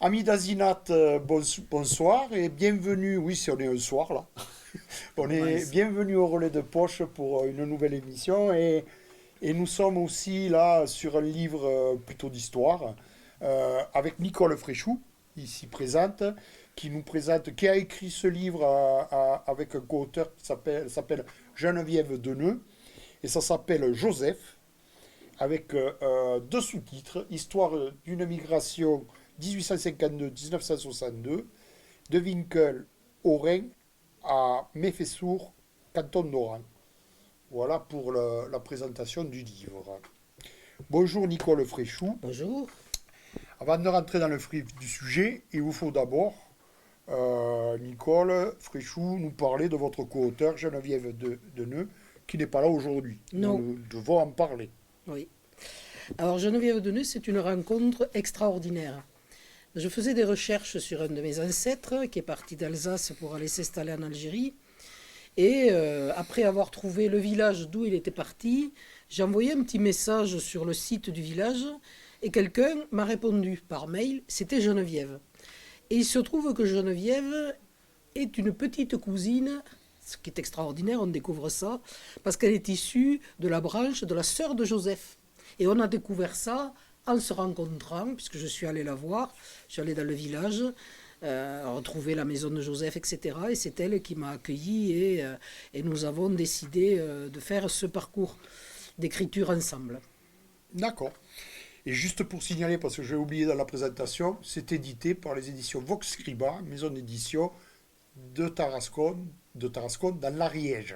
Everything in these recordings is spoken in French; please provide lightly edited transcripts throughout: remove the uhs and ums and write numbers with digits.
Amis d'Azinat, bonsoir et bienvenue. Oui, si on est un soir là. On est Mince. bienvenue au relais de poche pour une nouvelle émission et nous sommes aussi là sur un livre plutôt d'histoire avec Nicole Fréchou, ici présente, qui a écrit ce livre avec un co-auteur qui s'appelle Geneviève Deneux et ça s'appelle Joseph avec deux sous-titres, Histoire d'une migration 1852-1962, de Winkel au Rhin à Mefessour, canton d'Oran. Voilà pour la présentation du livre. Bonjour Nicole Fréchou. Bonjour. Avant de rentrer dans le vif du sujet, il vous faut d'abord, Nicole Fréchou, nous parler de votre co-auteur Geneviève Deneux, qui n'est pas là aujourd'hui. Non, Nous devons en parler. oui. Alors Geneviève Deneux, c'est une rencontre extraordinaire. Je faisais des recherches sur un de mes ancêtres qui est parti d'Alsace pour aller s'installer en Algérie. Et après avoir trouvé le village d'où il était parti, j'ai envoyé un petit message sur le site du village et quelqu'un m'a répondu par mail, c'était Geneviève. Et il se trouve que Geneviève est une petite cousine, ce qui est extraordinaire, on découvre ça, parce qu'elle est issue de la branche de la sœur de Joseph. Et on a découvert ça en se rencontrant, puisque je suis allé la voir, je suis allé dans le village, retrouver la maison de Joseph, etc. Et c'est elle qui m'a accueilli et nous avons décidé de faire ce parcours d'écriture ensemble. D'accord. Et juste pour signaler, parce que j'ai oublié dans la présentation, c'est édité par les éditions Vox Scriba, maison d'édition de Tarascon dans l'Ariège.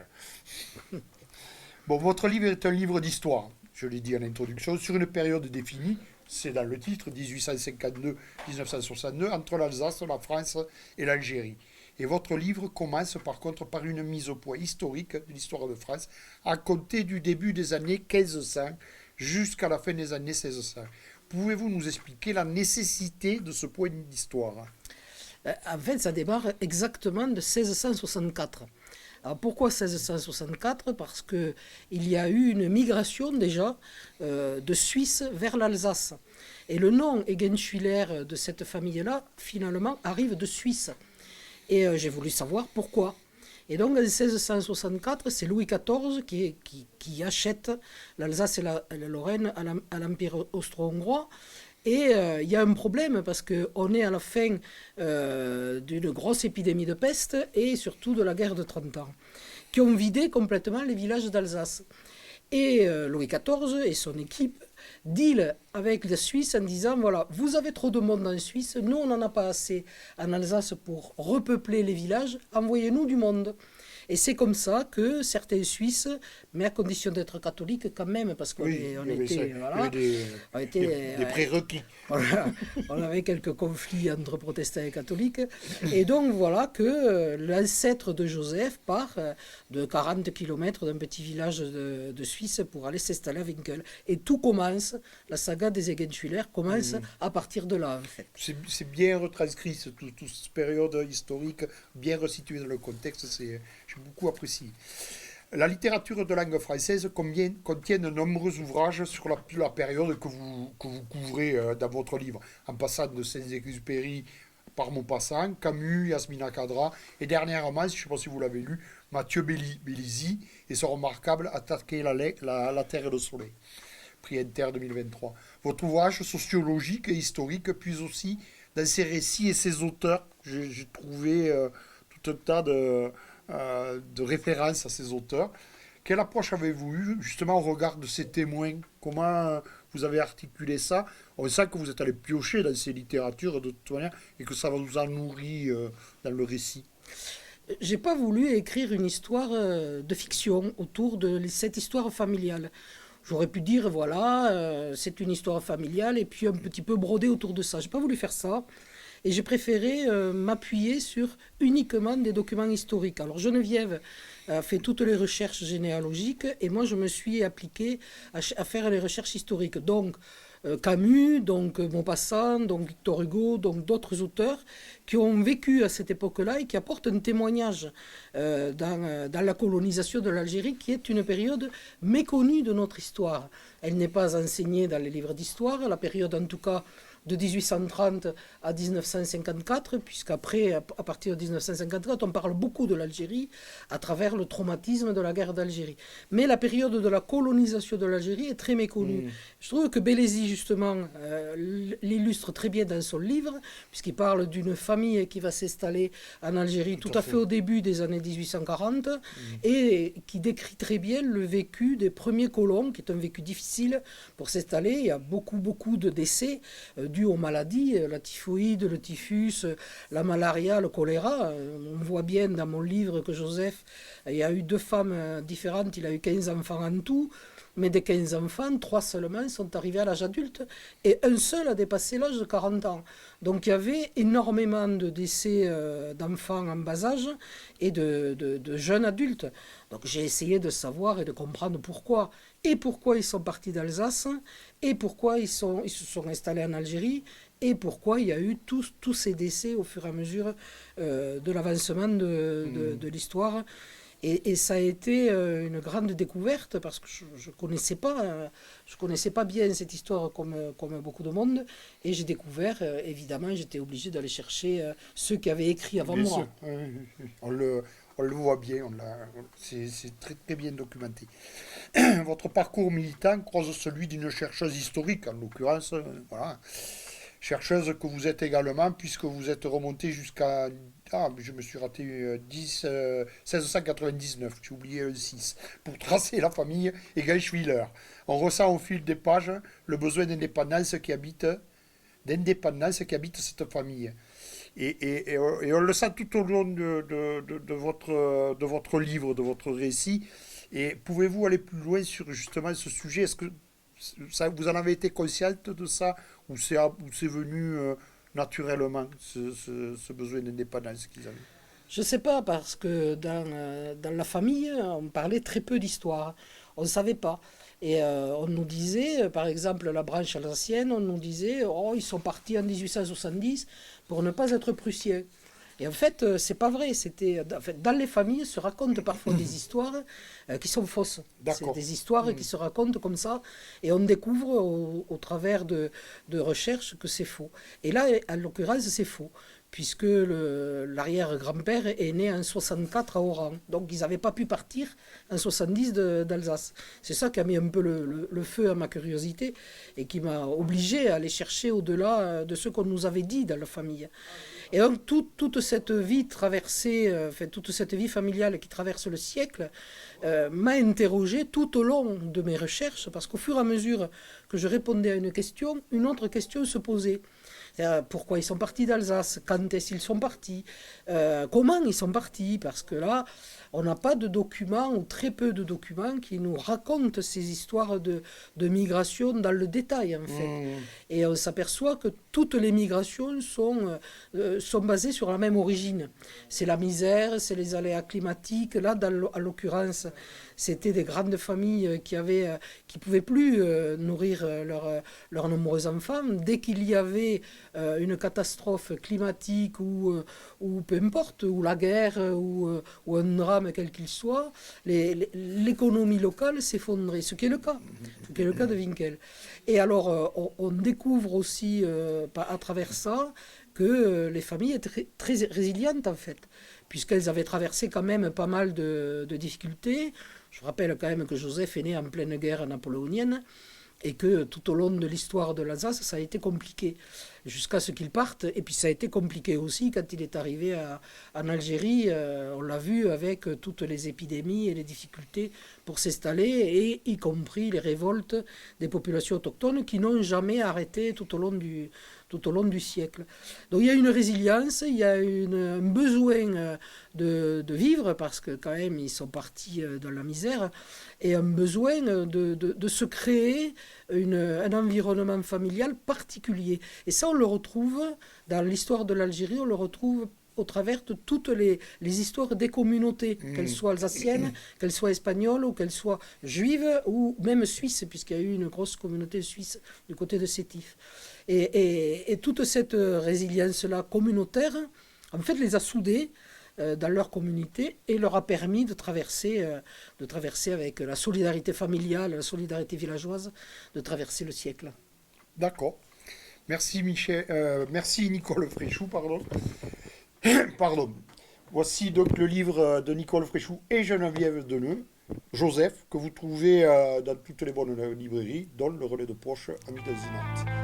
Bon, votre livre est un livre d'histoire, je l'ai dit en introduction, sur une période définie, c'est dans le titre, 1852-1962, entre l'Alsace, la France et l'Algérie. Et votre livre commence par contre par une mise au point historique de l'histoire de France, à compter du début des années 1500 jusqu'à la fin des années 1600. Pouvez-vous nous expliquer la nécessité de ce point d'histoire? En fait, ça démarre exactement de 1664. Alors pourquoi 1664? Parce qu'il y a eu une migration déjà de Suisse vers l'Alsace. Et le nom Egenschwiller de cette famille-là, finalement, arrive de Suisse. Et j'ai voulu savoir pourquoi. Et donc en 1664, c'est Louis XIV qui achète l'Alsace et la Lorraine à l'Empire austro-hongrois. Et il y a un problème parce qu'on est à la fin d'une grosse épidémie de peste et surtout de la guerre de 30 ans, qui ont vidé complètement les villages d'Alsace. Et Louis XIV et son équipe deal avec la Suisse en disant, voilà, vous avez trop de monde en Suisse, nous on n'en a pas assez en Alsace pour repeupler les villages, envoyez-nous du monde. Et c'est comme ça que certains Suisses, mais à condition d'être catholiques quand même, parce qu'on Oui, on il y avait, ça, était, il y avait voilà, on était, des prérequis. voilà, on avait quelques conflits entre protestants et catholiques. Et donc voilà que l'ancêtre de Joseph part de 40 kilomètres d'un petit village de Suisse pour aller s'installer à Winkel. Et tout commence, la saga des Egenschwiller commence à partir de là en fait. C'est bien retranscrit, toute cette période historique, bien resituée dans le contexte, j'ai beaucoup apprécié. La littérature de langue française contient de nombreux ouvrages sur la période que vous couvrez dans votre livre, en passant de Saint-Exupéry par Maupassant, Camus, Yasmina Kadra, et dernièrement, je ne sais pas si vous l'avez lu, Mathieu Bellisi et son remarquable Attaquer la Terre et le Soleil, prix Inter 2023. Votre ouvrage sociologique et historique puise aussi dans ses récits et ses auteurs. J'ai trouvé tout un tas de références à ces auteurs. Quelle approche avez-vous eue justement au regard de ces témoins? Comment vous avez articulé ça? On sent que vous êtes allé piocher dans ces littératures de toute manière et que ça vous a nourri dans le récit. J'ai pas voulu écrire une histoire de fiction autour de cette histoire familiale. J'aurais pu dire, voilà, c'est une histoire familiale et puis un petit peu broder autour de ça. J'ai pas voulu faire ça. Et j'ai préféré m'appuyer sur uniquement des documents historiques. Alors Geneviève a fait toutes les recherches généalogiques et moi je me suis appliqué à faire les recherches historiques. Donc Camus, donc Maupassant, donc Victor Hugo, donc d'autres auteurs qui ont vécu à cette époque-là et qui apportent un témoignage dans la colonisation de l'Algérie qui est une période méconnue de notre histoire. Elle n'est pas enseignée dans les livres d'histoire, la période en tout cas de 1830 à 1954, puisqu'après, à partir de 1954, on parle beaucoup de l'Algérie à travers le traumatisme de la guerre d'Algérie. Mais la période de la colonisation de l'Algérie est très méconnue. Je trouve que Bellesi, justement, l'illustre très bien dans son livre, puisqu'il parle d'une famille qui va s'installer en Algérie tout à fait au début des années 1840, et qui décrit très bien le vécu des premiers colons, qui est un vécu difficile pour s'installer. Il y a beaucoup de décès dus aux maladies, la typhoïde, le typhus, la malaria, le choléra. On voit bien dans mon livre que Joseph, il y a eu 2 femmes différentes, il a eu 15 enfants en tout. Mais des 15 enfants, 3 seulement sont arrivés à l'âge adulte et un seul a dépassé l'âge de 40 ans. Donc il y avait énormément de décès d'enfants en bas âge et de jeunes adultes. Donc j'ai essayé de savoir et de comprendre pourquoi. Et pourquoi ils sont partis d'Alsace, et pourquoi ils se sont installés en Algérie, et pourquoi il y a eu tous ces décès au fur et à mesure de l'avancement de l'histoire. Et ça a été une grande découverte parce que je connaissais pas bien cette histoire comme beaucoup de monde. Et j'ai découvert, évidemment, j'étais obligé d'aller chercher ceux qui avaient écrit avant Bien moi. sûr. On le voit bien, c'est très, très bien documenté. Votre parcours militant croise celui d'une chercheuse historique, en l'occurrence, voilà. Chercheuse que vous êtes également, puisque vous êtes remonté jusqu'à... Ah, je me suis raté 1699, j'ai oublié le 6, pour tracer la famille Egelschwiller. On ressent au fil des pages le besoin d'indépendance qui habite cette famille. Et on le sent tout au long de votre livre, de votre récit. Et pouvez-vous aller plus loin sur justement ce sujet? Est-ce que vous en avez été consciente de ça ou c'est venu naturellement ce besoin d'indépendance qu'ils avaient? Je ne sais pas, parce que dans la famille, on parlait très peu d'histoire. On ne savait pas. Et on nous disait, par exemple, la branche alsacienne, on nous disait, oh, ils sont partis en 1870 pour ne pas être prussiens. Et en fait, c'est pas vrai. En fait, dans les familles se racontent parfois des histoires qui sont fausses. C'est D'accord. des histoires qui se racontent comme ça, et on découvre au travers de recherches que c'est faux. Et là, en l'occurrence, c'est faux, puisque l'arrière-grand-père est né en 64 à Oran. Donc ils n'avaient pas pu partir en 70 d'Alsace. C'est ça qui a mis un peu le feu à ma curiosité et qui m'a obligé à aller chercher au-delà de ce qu'on nous avait dit dans la famille. Et donc toute cette vie traversée, toute cette vie familiale qui traverse le siècle, m'a interrogé tout au long de mes recherches, parce qu'au fur et à mesure que je répondais à une question, une autre question se posait. Pourquoi ils sont partis d'Alsace? Quand est-ce qu'ils sont partis? Comment ils sont partis? Parce que là, on n'a pas de documents, ou très peu de documents, qui nous racontent ces histoires de migration dans le détail, en fait. Et on s'aperçoit que toutes les migrations sont basées sur la même origine. C'est la misère, c'est les aléas climatiques. Là, en l'occurrence, c'était des grandes familles qui pouvaient plus nourrir leurs nombreux enfants. Dès qu'il y avait une catastrophe climatique ou peu importe, ou la guerre ou un drame quel qu'il soit, l'économie locale s'effondrait, ce qui est le cas, de Winkel. Et alors on découvre aussi à travers ça que les familles étaient très résilientes, en fait, puisqu'elles avaient traversé quand même pas mal de difficultés. Je rappelle quand même que Joseph est né en pleine guerre napoléonienne, et que tout au long de l'histoire de l'Alsace, ça a été compliqué, jusqu'à ce qu'il parte. Et puis ça a été compliqué aussi quand il est arrivé en Algérie. On l'a vu avec toutes les épidémies et les difficultés pour s'installer, et y compris les révoltes des populations autochtones qui n'ont jamais arrêté tout au long du siècle. Donc il y a une résilience, il y a un besoin de vivre, parce que quand même ils sont partis dans la misère, et un besoin de se créer un environnement familial particulier. Et ça, on le retrouve dans l'histoire de l'Algérie, on le retrouve au travers de toutes les histoires des communautés, qu'elles soient alsaciennes, qu'elles soient espagnoles, ou qu'elles soient juives, ou même suisses, puisqu'il y a eu une grosse communauté suisse du côté de Sétif. Et toute cette résilience-là communautaire, en fait, les a soudés dans leur communauté, et leur a permis de traverser avec la solidarité familiale, la solidarité villageoise, de traverser le siècle. D'accord. Merci Nicole Fréchou, pardon. Pardon. Voici donc le livre de Nicole Fréchou et Geneviève Deneux, Joseph, que vous trouvez dans toutes les bonnes librairies, dont le Relais de Poche, ami de Zinat.